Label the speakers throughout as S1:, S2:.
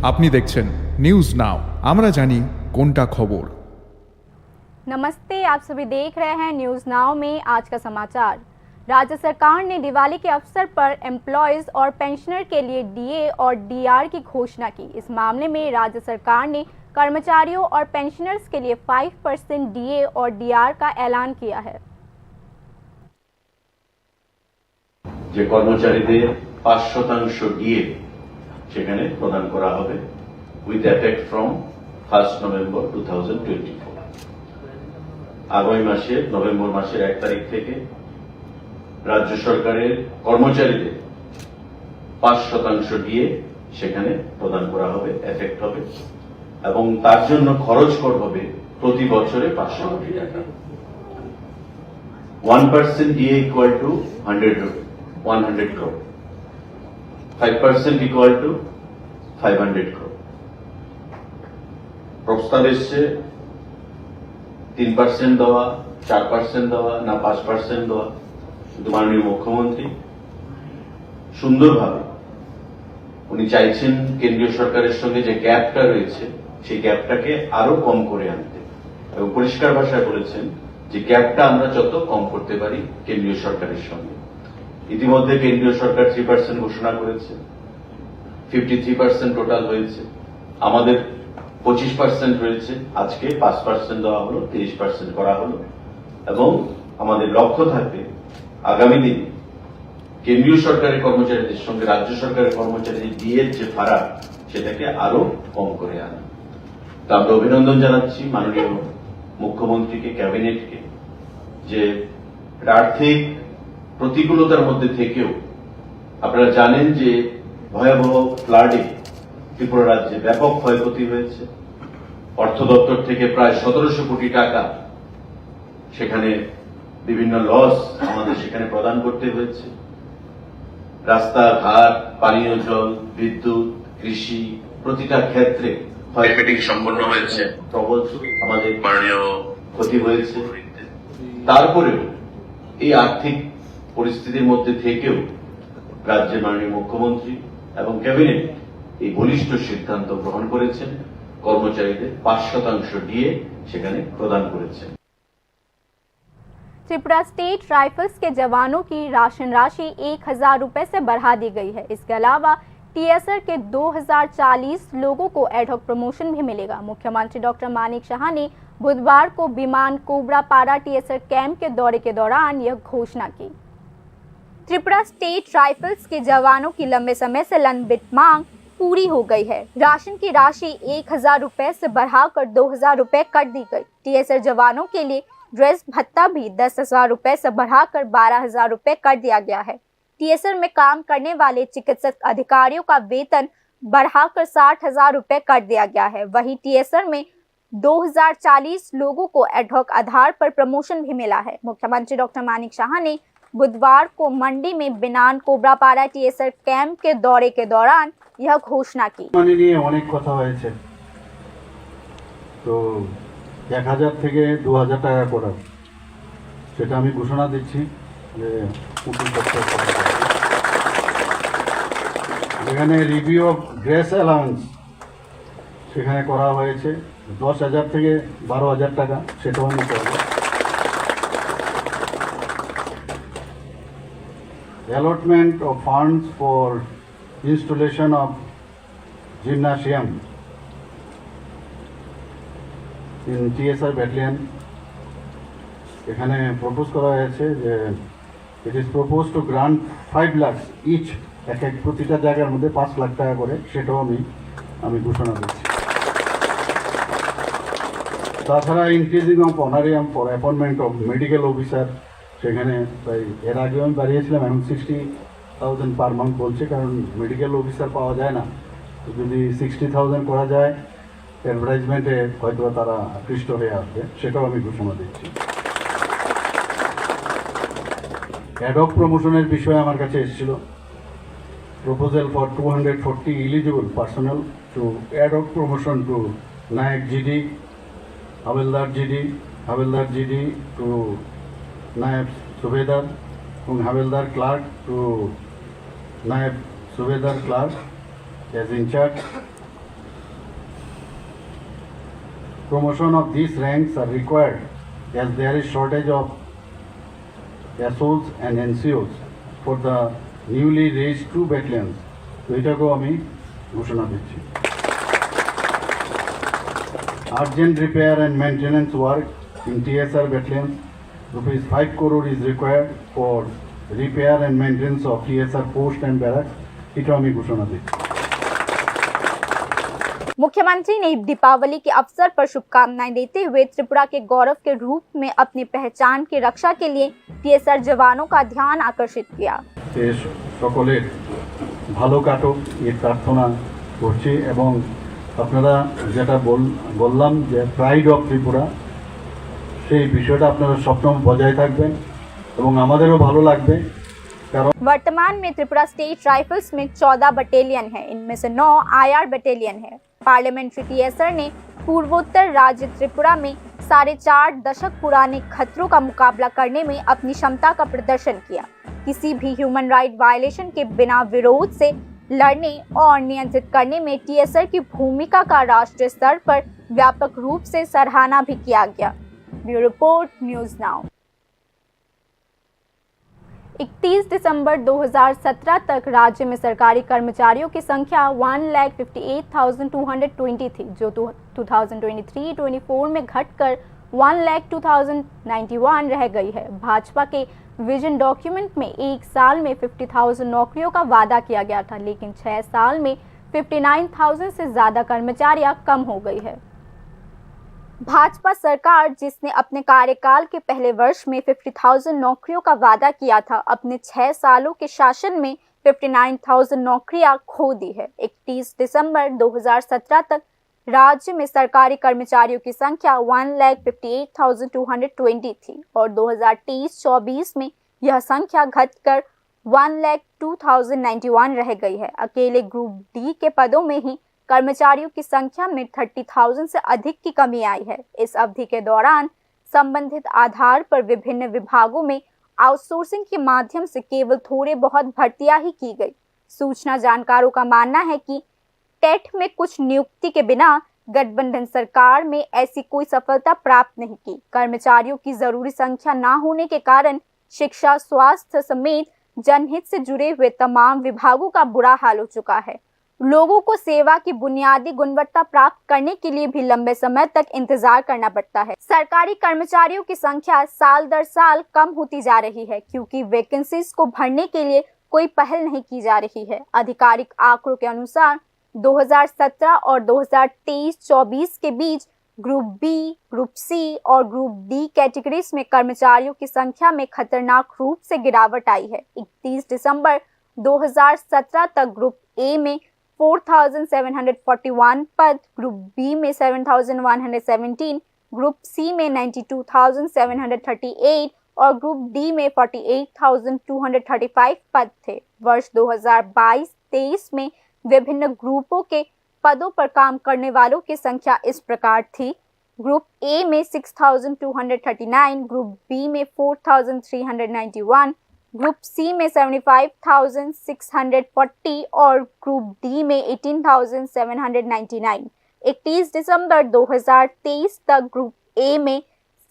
S1: আপনি দেখছেন news now আমরা জানি কোনটা খবর।
S2: नमस्ते, आप सभी देख रहे हैं न्यूज नाउ में आज का समाचार। राज्य सरकार ने दिवाली के अवसर पर एम्प्लॉयज और पेंशनर के लिए डीए और डीआर की घोषणा की। इस मामले में राज्य सरकार ने कर्मचारियों और पेंशनर्स के लिए 5% डीए और डीआर का ऐलान किया है।
S3: যে কর্মচারীদের 5% ডিএ সেখানে প্রদান করা হবে উইথ এফেক্ট ফ্রম 1 নভেম্বর 2024। আগামী মাসে নভেম্বর মাসের 1 তারিখ থেকে রাজ্য সরকারের কর্মচারীদের 5% ডিএ সেখানে প্রদান করা হবে, এফেক্ট হবে এবং তার জন্য খরচ কর হবে প্রতি বছরে 500 কোটি টাকা। 1% DA equal to 100 crore, 5% equal to 500 crore। প্রস্তাব এসছে 3% দেওয়া, 4% দেওয়া না 5% দেওয়া, কিন্তু মাননীয় মুখ্যমন্ত্রী সুন্দরভাবে উনি চাইছেন কেন্দ্রীয় সরকারের সঙ্গে যে গ্যাপটা রয়েছে সেই গ্যাপটাকে আরো কম করে আনতে এবং পরিষ্কার ভাষায় বলেছেন যে গ্যাপটা আমরা যত কম করতে পারি কেন্দ্রীয় সরকারের সঙ্গে। ইতিমধ্যে কেন্দ্রীয় সরকার 3% ঘোষণা করেছে, 53% টোটাল হয়েছে, আমাদের 25% রয়েছে, আজকে 5% দেওয়া হলো, 30% করা হলো এবং আমাদের লক্ষ্য থাকবে আগামী দিনে কেন্দ্রীয় সরকারের কর্মচারীদের সঙ্গে রাজ্য সরকারের কর্মচারীদের ডিএর যে ফারাক সেটাকে আরো কম করে আনা। তা আমরা অভিনন্দন জানাচ্ছি মাননীয় মুখ্যমন্ত্রীকে, ক্যাবিনেটকে যে আর্থিক প্রতিকূলতার মধ্যে থেকেও আপনারা জানেন যে ভয়াবহ ফ্লাডে ত্রিপুরা রাজ্যে ব্যাপক ক্ষয়ক্ষতি হয়েছে। অর্থ দপ্তর থেকে প্রায় 1700 কোটি টাকা সেখানে বিভিন্ন লস আমাদের সেখানে প্রদান করতে হয়েছে। রাস্তাঘাট, পানীয় জল, বিদ্যুৎ, কৃষি প্রতিটা ক্ষেত্রে ক্ষয়ক্ষতি সম্পন্ন হয়েছে, প্রবল আমাদের মাননীয় ক্ষতি হয়েছে। তারপরেও এই আর্থিক পরিস্থিতির মধ্যে থেকেও রাজ্যের মাননীয় মুখ্যমন্ত্রী এবং ক্যাবিনেট এই বলিষ্ঠ সিদ্ধান্ত গ্রহণ করেছেন, কর্মচারীদের 5% ডিএ সেখানে প্রদান করেছেন।
S2: त्रिपुरा स्टेट राइफल्स के जवानों की राशन राशि 1000 रुपए से बढ़ा दी गई है। इसके अलावा टीएसआर के 2040 लोगों को एडहॉक प्रमोशन भी मिलेगा। मुख्यमंत्री डॉक्टर मानिक शाह ने बुधवार को विमान कोबरा पारा टीएसआर कैंप के दौरे के दौरान यह घोषणा की। त्रिपुरा स्टेट राइफल्स के जवानों की लंबे समय से लंबित मांग पूरी हो गई है। राशन की राशि 1000 रुपए से बढ़ाकर 2000 रुपए कर दी गई। टीएसआर जवानों के लिए ड्रेस भत्ता भी 10,000 रुपए से बढ़ाकर 12,000 रुपए कर दिया गया है। टीएसआर में काम करने वाले चिकित्सक अधिकारियों का वेतन बढ़ाकर 60,000 रुपए कर दिया गया है। वहीं टीएसआर में 2040 लोगों को एडहॉक आधार पर प्रमोशन भी मिला है। मुख्यमंत्री डॉक्टर मानिक शाह ने बुधवार को मंडी में बिनान कोबरा पारा टीएसआर कैंप के दौरे के दौरान यह घोषणा की।
S4: অনেক কথা হয়েছে, তো 1000 থেকে 2000 টাকা করার সেটা আমি ঘোষণা দিচ্ছি যে যেখানে রিভিউ অফ ড্রেস অ্যালাউন্স সেখানে করা হয়েছে 10,000 থেকে 12,000 টাকা, সেটাও আমি করব। Allotment of funds for installation of gymnasium in TSR battalion এখানে প্রপোজ করা হয়েছে যে it is propose to grant 5 lakh each, এক এক প্রতিটা জায়গার মধ্যে 5 লাখ টাকা করে, সেটাও আমি ঘোষণা করছি। তাছাড়া increasing of honorarium for appointment of medical officer, সেখানে প্রায় এর আগেও আমি বাড়িয়েছিলাম, এখন 60,000 পার মান্থ বলছে, কারণ মেডিকেল অফিসার পাওয়া যায় না। তো যদি 60,000 করা যায় অ্যাডভার্টাইজমেন্টে হয়তো তারা আকৃষ্ট হয়ে আসবে, সেটাও আমি ঘোষণা দিচ্ছি। অ্যাডহক প্রমোশনের বিষয়ে আমার কাছে এসেছিল proposal for 240 eligible personal to ad hoc promotion to Naik GD, Havildar GD to Naib Subedar এবং Havildar clerk to Naib Subedar clerk as in charge, promotion of these ranks are required as there is shortage of SOs and NCOs for the newly raised 2 battalions. তো এটাকেও আমি ঘোষণা দিচ্ছি। Urgent repair and maintenance work in TSR battalions, rupees 5 crore is required for repair and maintenance of TSR post and barracks. এটাও আমি ঘোষণা দিচ্ছি।
S2: मुख्यमंत्री ने दीपावली के अवसर पर शुभकामनाएं देते हुए त्रिपुरा के गौरव के रूप में अपनी पहचान की रक्षा के लिए टीएसआर जवानों का ध्यान आकर्षित किया।
S4: সকলের ভালো কাটুক এই প্রার্থনা করছি এবং আপনারা যেটা বললাম যে প্রাইড অফ ত্রিপুরা সেই বিষয়টা আপনারা সবসময় বজায় থাকবেন এবং আমাদেরও ভালো লাগবে।
S2: वर्तमान में त्रिपुरा स्टेट राइफल्स में 14 बटालियन है, इनमें से 9 आईआर बटालियन है। पार्लियामेंट्री टीएसआर ने पूर्वोत्तर राज्य त्रिपुरा में 4.5 दशक पुराने खतरों का मुकाबला करने में अपनी क्षमता का प्रदर्शन किया। किसी भी ह्यूमन राइट वायलेशन के बिना विरोध से लड़ने और नियंत्रित करने में टीएसआर की भूमिका का राष्ट्रीय स्तर पर व्यापक रूप से सराहना भी किया गया। Bureau report, news now. 31 दिसंबर 2017 तक राज्य में सरकारी कर्मचारियों की संख्या 1,58,220 थी, जो 2023-24 में घटकर 1,02,091 रह गई है। भाजपा के विजन डॉक्यूमेंट में एक साल में 50,000 नौकरियों का वादा किया गया था, लेकिन 6 साल में 59,000 से ज्यादा कर्मचारियां कम हो गई है। भाजपा सरकार जिसने अपने कार्यकाल के पहले वर्ष में 50,000 नौकरियों का वादा किया था, अपने 6 सालों के शासन में 59,000 नौकरियां खो दी है। 31 दिसंबर 2017 तक राज्य में सरकारी कर्मचारियों की संख्या 1,58,220 थी और 2023-24 में यह संख्या घटकर 1,02,091 रह गई है। अकेले ग्रुप डी के पदों में ही कर्मचारियों की संख्या में 30,000 से अधिक की कमी आई है। इस अवधि के दौरान संबंधित आधार पर विभिन्न विभागों में आउटसोर्सिंग के माध्यम से केवल थोड़े बहुत भर्तियां ही की गई। सूचना जानकारों का मानना है कि टेट में कुछ नियुक्ति के बिना गठबंधन सरकार में ऐसी कोई सफलता प्राप्त नहीं की। कर्मचारियों की जरूरी संख्या न होने के कारण शिक्षा, स्वास्थ्य समेत जनहित से जुड़े हुए तमाम विभागों का बुरा हाल हो चुका है। लोगों को सेवा की बुनियादी गुणवत्ता प्राप्त करने के लिए भी लंबे समय तक इंतजार करना पड़ता है। सरकारी कर्मचारियों की संख्या साल दर साल कम होती जा रही है क्योंकि वैकेंसीज को भरने के लिए कोई पहल नहीं की जा रही है। आधिकारिक आंकड़ों के अनुसार 2017 और 2023-24 के बीच ग्रुप बी, ग्रुप सी और ग्रुप डी कैटेगरीज में कर्मचारियों की संख्या में खतरनाक रूप से गिरावट आई है। 31 दिसंबर 2017 तक ग्रुप ए में 4,741 पद, ग्रुप बी में 7,117, ग्रुप सी में 92,738 और ग्रुप डी में 48,235 पद थे। वर्ष 2022-23 में विभिन्न ग्रुपों के पदों पर काम करने वालों की संख्या इस प्रकार थी। ग्रुप ए में 6,239, ग्रुप बी में 4,391, ग्रुप सी में 75,640 और ग्रुप डी में 18,799। 31 दिसंबर 2023 तक ग्रुप ए में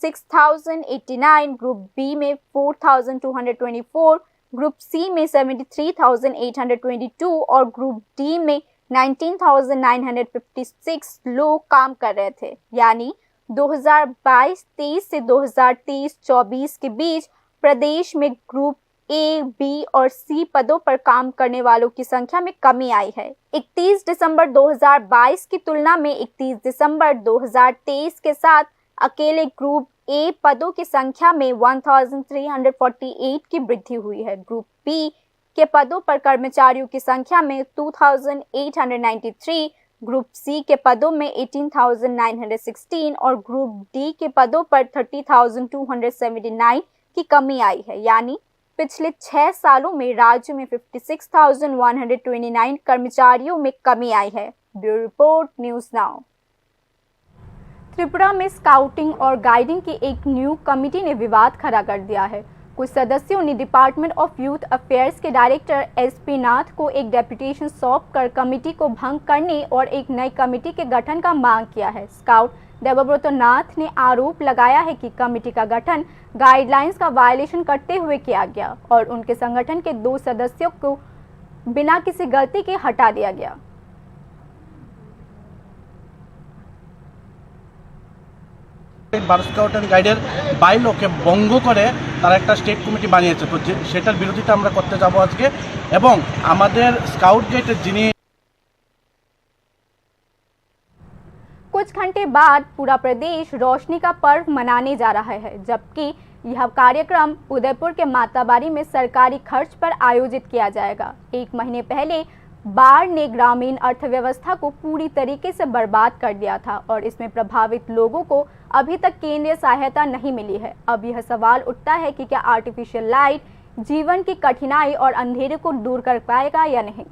S2: 6,089, ग्रुप बी में 4,224, ग्रुप सी में 73,822 और ग्रुप डी में 19,956 लोग काम कर रहे थे। यानी 2022-23 से 2023-24 के बीच प्रदेश में ग्रुप ए, बी और सी पदों पर काम करने वालों की संख्या में कमी आई है। 31 दिसंबर 2022 की तुलना में 31 दिसंबर 2023 के साथ अकेले ग्रुप ए पदों की संख्या में 1,348 की वृद्धि हुई है। ग्रुप बी के पदों पर कर्मचारियों की संख्या में 2,893, ग्रुप सी के पदों में 18,916 और ग्रुप डी के पदों पर 30,279 की कमी आई है। यानी पिछले 6 सालों में राज्य में 56,129 कर्मचारियों में कमी आई है। Bureau report, news now. Tripura में स्काउटिंग और गाइडिंग की एक न्यू कमेटी ने विवाद खड़ा कर दिया है। कुछ सदस्यों ने डिपार्टमेंट ऑफ यूथ अफेयर्स के डायरेक्टर एसपी नाथ को एक डेपुटेशन सौंपकर कमेटी को भंग करने और एक नई कमेटी के गठन का मांग किया है। स्काउट देवव्रत नाथ ने आरोप लगाया है कि कमेटी का गठन गाइडलाइंस का वायलेशन करते हुए किया गया और उनके संगठन के 2 सदस्यों को बिना किसी गलती के हटा दिया गया।
S5: বার স্কাউট অ্যান্ড গাইডের বাইলকে ভঙ্গ করে তারা একটা স্টেট কমিটি বানিয়েছে, তো সেটার বিরোধিতা আমরা করতে যাব আজকে। এবং আমাদের স্কাউট গাইডের যিনি
S2: कुछ घंटे बाद पूरा प्रदेश रोशनी का पर्व मनाने जा रहा है, जबकि यह कार्यक्रम उदयपुर के माताबारी में सरकारी खर्च पर आयोजित किया जाएगा। 1 महीने पहले बाढ़ ने ग्रामीण अर्थव्यवस्था को पूरी तरीके से बर्बाद कर दिया था और इसमें प्रभावित लोगों को अभी तक केंद्रीय सहायता नहीं मिली है। अब यह सवाल उठता है कि क्या आर्टिफिशियल लाइट जीवन की कठिनाई और अंधेरे को दूर कर पाएगा या नहीं।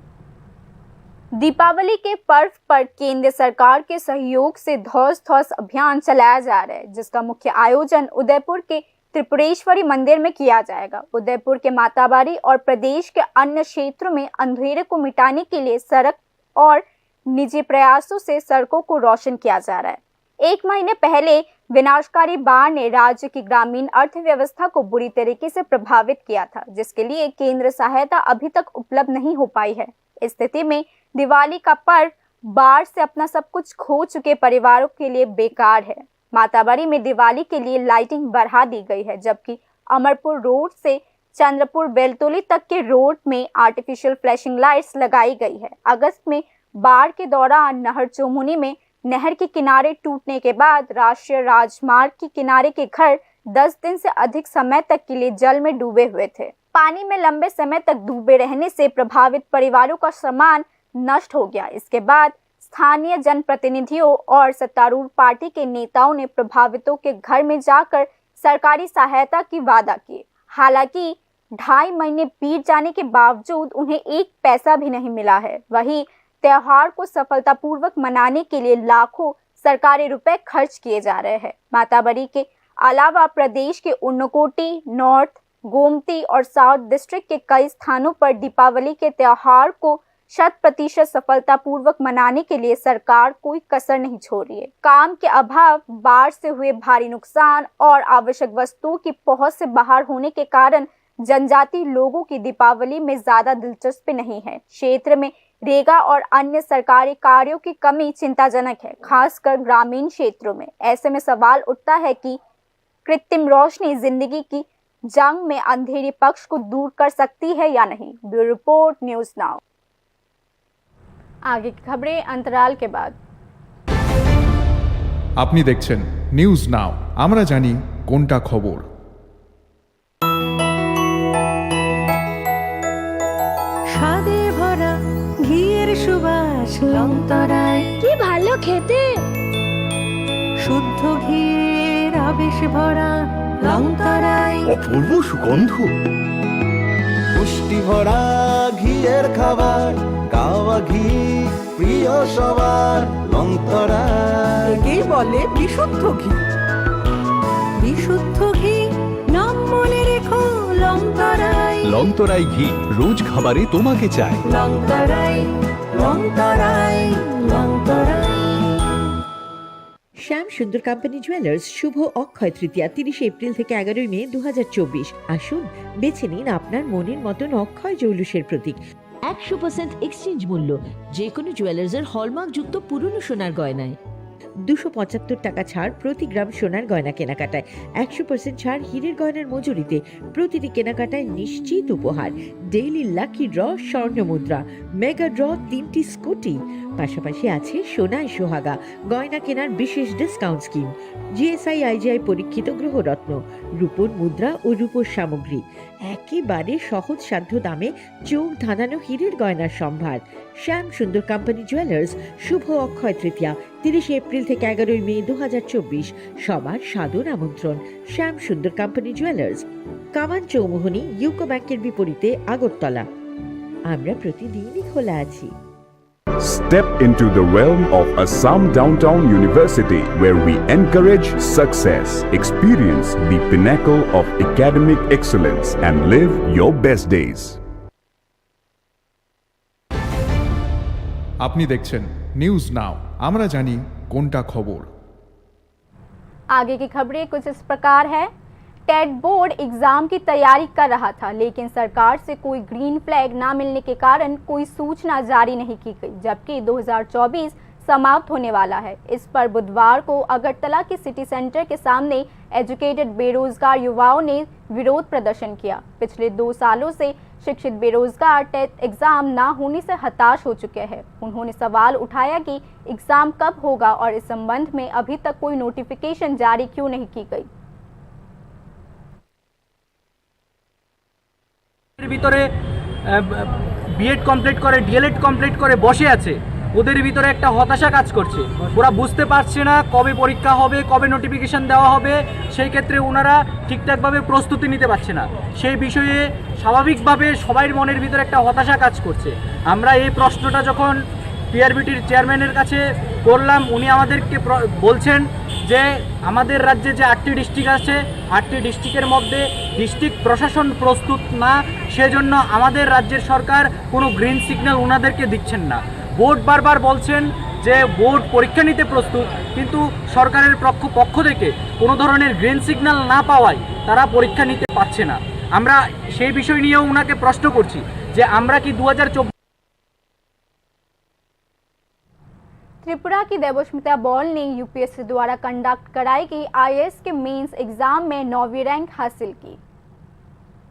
S2: दीपावली के पर्व पर केंद्र सरकार के सहयोग से धौस धौस अभियान चलाया जा रहा है, जिसका मुख्य आयोजन उदयपुर के त्रिपुरेश्वरी मंदिर में किया जाएगा। उदयपुर के माताबारी और प्रदेश के अन्य क्षेत्रों में अंधेरे को मिटाने के लिए सड़क और निजी प्रयासों से सड़कों को रोशन किया जा रहा है। 1 महीने पहले विनाशकारी बाढ़ ने राज्य की ग्रामीण अर्थव्यवस्था को बुरी तरीके से प्रभावित किया था, जिसके लिए केंद्र सहायता अभी तक उपलब्ध नहीं हो पाई है। इस स्थिति में दिवाली का पर्व बाढ़ से अपना सब कुछ खो चुके परिवारों के लिए बेकार है। माताबारी में दिवाली के लिए लाइटिंग बढ़ा दी गई है, जबकि अमरपुर रोड से चंद्रपुर बेलतोली तक के रोड में आर्टिफिशियल फ्लैशिंग लाइट्स लगाई गई है। अगस्त में बाढ़ के दौरान नहर चौमुनी में नहर के किनारे टूटने के बाद राष्ट्रीय राजमार्ग के किनारे के घर 10 दिन से अधिक समय तक के लिए जल में डूबे हुए थे। पानी में लंबे समय तक डूबे रहने से प्रभावित परिवारों का सामान नष्ट हो गया। इसके बाद स्थानीय जनप्रतिनिधियों और सत्तारूढ़ पार्टी के नेताओं ने प्रभावितों के घर में जाकर सरकारी सहायता की वादा की। हालांकि 2.5 महीने बीत जाने के बावजूद उन्हें 1 पैसा भी नहीं मिला है। वहीं त्योहार को सफलतापूर्वक मनाने के लिए लाखों सरकारी रुपए खर्च किए जा रहे हैं। माताबारी के अलावा प्रदेश के उन्नकोटी, नॉर्थ, गोमती और साउथ डिस्ट्रिक्ट के कई स्थानों पर दीपावली के त्योहार को 100% सफलतापूर्वक मनाने के लिए सरकार कोई कसर नहीं छोड़ रही है। काम के अभाव, बाढ़ से हुए भारी नुकसान और आवश्यक वस्तुओं की पहुंच से बाहर होने के कारण जनजाति लोगों की दीपावली में ज्यादा दिलचस्पी नहीं है। क्षेत्र में रेगा और अन्य सरकारी कार्यों की कमी चिंताजनक है, खासकर ग्रामीण क्षेत्रों में। ऐसे में सवाल उठता है कि कृत्रिम रोशनी जिंदगी की जंग में अंधेरे पक्ष को दूर कर सकती है या नहीं। Bureau report, news now. आगे की खबरें अंतराल के बाद।
S1: আপনি দেখছেন নিউজ নাও, আমরা জানি কোনটা খবর।
S6: স্বাদে ভরা ঘিয়ের সুবাস লংতরায়,
S7: কি ভালো খেতে।
S6: শুদ্ধ ঘিয়ের আবেশ ভরা লংতরায়,
S8: অপূর্ব সুগন্ধ, পুষ্টি ভরা ঘিয়ের খাবার, গাওয়া ঘি প্রিয় সবার লংতরায়।
S6: একেই বলে বিশুদ্ধ ঘি। বিশুদ্ধ ঘি নাম মনে রেখো লংতরায়।
S8: লংতরাই ঘি রোজ খাবারে তোমাকে চাই।
S6: লংতরায়, লংতরায়, লংতরায়।
S9: শ্যাম সুন্দর কোম্পানি জুয়েলার্স শুভ অক্ষয় তৃতীয়া 30 এপ্রিল থেকে 11 মে 2024। আসুন বেছে নিন আপনার মনের মতন অক্ষয় জৌলুসের প্রতীক। 100% এক্সচেঞ্জ মূল্য যে কোনো জুয়েলার্সের হলমার্ক যুক্ত পুরনো সোনার গয়নায়। 275 টাকা ছাড় প্রতি গ্রাম সোনার গয়না কেনাকাটায়। 100% ছাড় হীরের গয়নার মজুরিতে। প্রতিটি কেনাকাটায় নিশ্চিত উপহার। ডেইলি লাকি ড্র স্বর্ণ মুদ্রা, মেগা ড্র 3টি স্কুটি। পাশাপাশি আছে সোনায় সোহাগা গয়না কেনার বিশেষ ডিসকাউন্ট স্কিম। জিএসআই আইজিআই পরীক্ষিত গ্রহরত্ন, রূপোর মুদ্রা ও রূপোর সামগ্রী। একেবারে সহজ সাধ্য দামে চোখ ধাঁধানো হীরের গয়নার সম্ভার। শ্যাম সুন্দর কোম্পানি জুয়েলার্স শুভ অক্ষয় তৃতীয়া 30 এপ্রিল থেকে 11 মে 2024। সবার সাদর আমন্ত্রণ। শ্যাম সুন্দর কোম্পানি জুয়েলার্স, কামান চৌমুহনী, ইউকো ব্যাংকের বিপরীতে, আগরতলা। আমরা প্রতিদিনই খোলা আছি।
S7: Step into the realm of Assam Downtown University, where we encourage success, experience the pinnacle of academic excellence, and live your best days.
S1: আপনি দেখছেন নিউজ নাও, আমরা জানি কোনটা খবর।
S2: आगे की खबरें कुछ इस प्रकार है। टेट बोर्ड एग्जाम की तैयारी कर रहा था, लेकिन सरकार से कोई ग्रीन फ्लैग ना मिलने के कारण कोई सूचना जारी नहीं की गई, जबकि 2024 समाप्त होने वाला है। इस पर बुधवार को अगरतला के सिटी सेंटर के सामने एजुकेटेड बेरोजगार युवाओं ने विरोध प्रदर्शन किया। पिछले 2 सालों से शिक्षित बेरोजगार टेट एग्जाम ना होने से हताश हो चुके हैं। उन्होंने सवाल उठाया कि एग्जाम कब होगा और इस संबंध में अभी तक कोई नोटिफिकेशन जारी क्यों नहीं की गई।
S10: ভিতরে বিএড কমপ্লিট করে ডিএলএড কমপ্লিট করে বসে আছে, ওদের ভিতরে একটা হতাশা কাজ করছে। ওরা বুঝতে পারছে না কবে পরীক্ষা হবে, কবে নোটিফিকেশন দেওয়া হবে, সেই ক্ষেত্রে ওনারা ঠিকঠাকভাবে প্রস্তুতি নিতে পারছে না। সেই বিষয়ে স্বাভাবিকভাবে সবার মনের ভিতরে একটা হতাশা কাজ করছে। আমরা এই প্রশ্নটা যখন টিআরবিটির চেয়ারম্যানের কাছে করলাম, উনি আমাদেরকে বলছেন যে আমাদের রাজ্যে যে 8টি ডিস্ট্রিক্ট আছে, 8টি ডিস্ট্রিক্টের মধ্যে ডিস্ট্রিক্ট প্রশাসন প্রস্তুত না, সেজন্য আমাদের রাজ্যের সরকার কোনো গ্রিন সিগন্যাল ওনাদেরকে দিচ্ছেন না। বোর্ড বারবার বলছেন যে বোর্ড পরীক্ষা নিতে প্রস্তুত, কিন্তু সরকারের পক্ষ থেকে কোনো ধরনের গ্রিন সিগন্যাল না পাওয়ায় তারা পরীক্ষা নিতে পারছে না। আমরা সেই বিষয় নিয়েও ওনাকে প্রশ্ন করছি যে আমরা কি 2024
S2: त्रिपुरा की देवस्मिता बॉल ने यूपीएससी द्वारा कंडक्ट कराई गई आईएएस के मेंस एग्जाम में 9वीं रैंक हासिल की।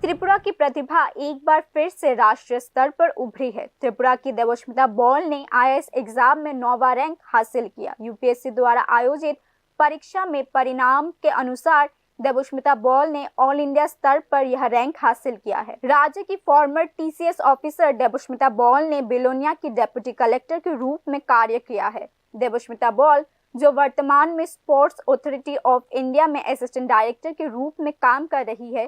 S2: त्रिपुरा की प्रतिभा एक बार फिर से राष्ट्रीय स्तर पर उभरी है। त्रिपुरा की देवस्मिता बॉल ने आईएएस एग्जाम में 9वां रैंक हासिल किया। यूपीएससी द्वारा आयोजित परीक्षा में परिणाम के अनुसार देवस्मिता बॉल ने ऑल इंडिया स्तर पर यह रैंक हासिल किया है। राज्य की former TCS officer Debasmita Bal ने बिलोनिया की डिप्टी कलेक्टर के रूप में कार्य किया है। देवस्मिता बॉल, जो वर्तमान में स्पोर्ट्स अथॉरिटी ऑफ इंडिया में असिस्टेंट डायरेक्टर के रूप में काम कर रही है,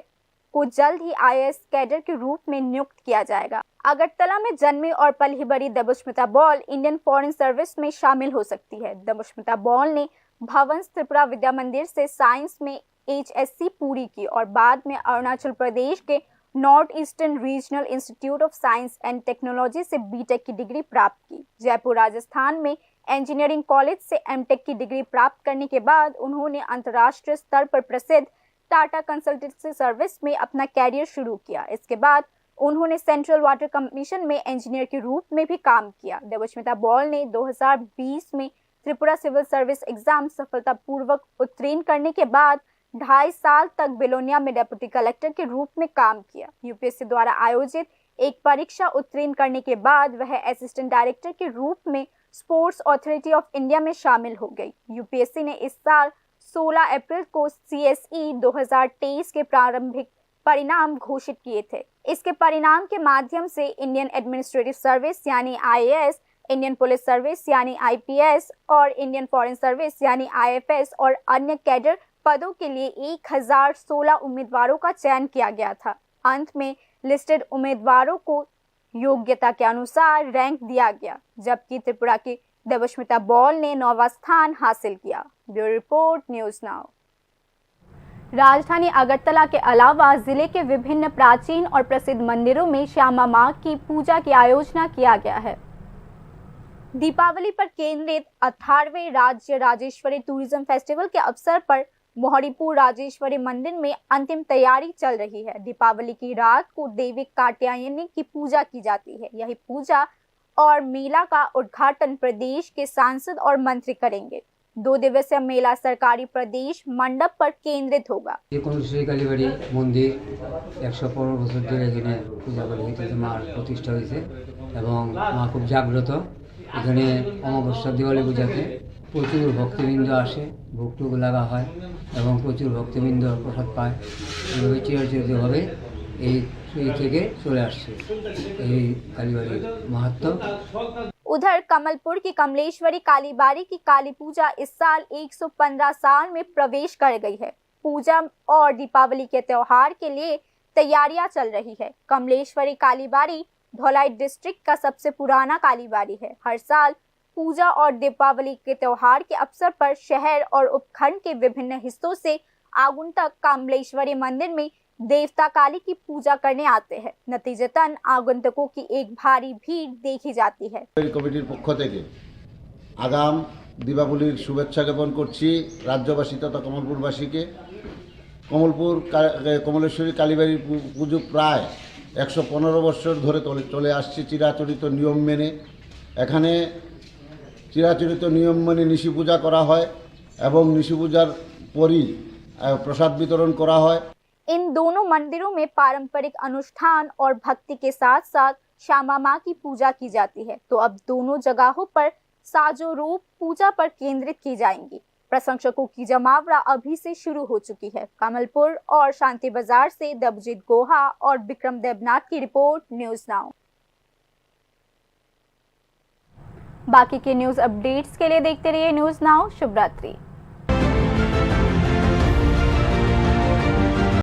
S2: को जल्द ही आईएएस कैडर के रूप में नियुक्त किया जाएगा। अगरतला में जन्मी और पली बड़ी Debasmita Bal Indian foreign service में शामिल हो सकती है। देवस्मिता बॉल ने भवंस त्रिपुरा विद्या मंदिर से साइंस में HSC पूरी की और बाद में अरुणाचल प्रदेश के north eastern regional institute of science and technology से बीटेक की डिग्री प्राप्त की। जयपुर राजस्थान में इंजीनियरिंग कॉलेज से एमटेक की डिग्री प्राप्त करने के बाद उन्होंने अंतर्राष्ट्रीय स्तर पर प्रसिद्ध टाटा कंसल्टेंसी सर्विस में अपना कैरियर शुरू किया। इसके बाद उन्होंने सेंट्रल वाटर कमीशन में इंजीनियर के रूप में भी काम किया। देवस्मिता बॉल ने 2020 में त्रिपुरा सिविल सर्विस एग्जाम सफलतापूर्वक उत्तीर्ण करने के बाद 2.5 साल तक बिलोनिया में डिप्टी कलेक्टर के रूप में काम किया। यूपीएससी द्वारा आयोजित एक परीक्षा उत्तीर्ण करने के बाद वह असिस्टेंट डायरेक्टर के रूप में स्पोर्ट्स अथॉरिटी ऑफ इंडिया में शामिल हो गई। यूपीएससी ने इस साल 16 अप्रैल को CSE 2023 के प्रारंभिक परिणाम घोषित किए थे। इसके परिणाम के माध्यम से इंडियन एडमिनिस्ट्रेटिव सर्विस यानी IAS, इंडियन पुलिस सर्विस यानी IPS और इंडियन फॉरेन सर्विस यानी IFS और अन्य कैडर पदों के लिए 1016 उम्मीदवारों का चयन किया गया था। अंत में लिस्टेड उम्मीदवारों को योग्यता के अनुसार रैंक दिया गया, जबकि त्रिपुरा की देवस्मिता बॉल ने 9वां स्थान हासिल किया। Bureau report, news now. राजधानी अगरतला के अलावा जिले के विभिन्न प्राचीन और प्रसिद्ध मंदिरों में श्यामा मां की पूजा की आयोजन किया गया है। दीपावली पर केंद्रित 18वें राज्य राजेश्वरी टूरिज्म फेस्टिवल के अवसर पर मोहरीपुर राजेश्वरी मंदिर में अंतिम तैयारी चल रही है। दीपावली की रात को देवी कात्यायनी की पूजा की जाती है। यही पूजा और मेला का उद्घाटन प्रदेश के सांसद और मंत्री करेंगे। 2 दिवसीय मेला सरकारी प्रदेश मंडप पर केंद्रित होगा।
S11: শ্রীকালীবাড়ি মন্দির 115 বছর ধরে এখানে পূজা করা হইতেছে, মার প্রতিষ্ঠা হয়েছে এবং মা খুব জাগ্রত। এখানে অমাবস্যা দিওয়ালি পূজাতে প্রচুর ভক্তবৃন্দ আসে, ভোগ লাগা হয় এবং প্রচুর ভক্তবৃন্দ প্রসাদ পায়। এভাবে চিরাচরিতভাবে এই থেকে চলে আসছে এই কালীবাড়ির মাহাত্ম্য।
S2: उधर कमलपुर की कमलेश्वरी कालीबाड़ी की काली पूजा इस साल 115 साल में प्रवेश कर गई है। पूजा और दीपावली के त्योहार के लिए तैयारियां चल रही है। कमलेश्वरी कालीबाड़ी धौलाई डिस्ट्रिक्ट का सबसे पुराना कालीबाड़ी है। हर साल पूजा और दीपावली के त्योहार के अवसर पर शहर और उपखंड के विभिन्न हिस्सों से आगंतुक कामलेश्वरी मंदिर में देवता काली की पूजा करने आते हैं। नतीजतन आगंतुकों की एक भारी भीड़ देखी जाती है।
S4: कमिटिर पक्ष থেকে আগাম দীপাবলির শুভেচ্ছা জ্ঞাপন করছি রাজ্যবাসী তথা কমলপুরবাসীকে। কমলেশ্বরী কালীবাড়ির পুজো প্রায় 115 বছর ধরে চলে আসছে চিরাচরিত নিয়ম মেনে। এখানে চিরাচরিত নিয়ম মেনে নিশি পূজা করা হয় এবং নিশি পূজার পরই প্রসাদ বিতরণ করা হয়।
S2: इन दोनों मंदिरों में पारंपरिक अनुष्ठान और भक्ति के साथ साथ श्यामा माँ की पूजा की जाती है, तो अब दोनों जगहों पर साजो रूप पूजा पर केंद्रित की जाएंगी। प्रशंसकों की जमावड़ा अभी से शुरू हो चुकी है। कमलपुर और शांति बाजार से देवजीत गोहा और विक्रम देवनाथ की रिपोर्ट, न्यूज नाउ। बाकी के न्यूज अपडेट्स के लिए देखते रहिए न्यूज नाउ। शुभ रात्रि।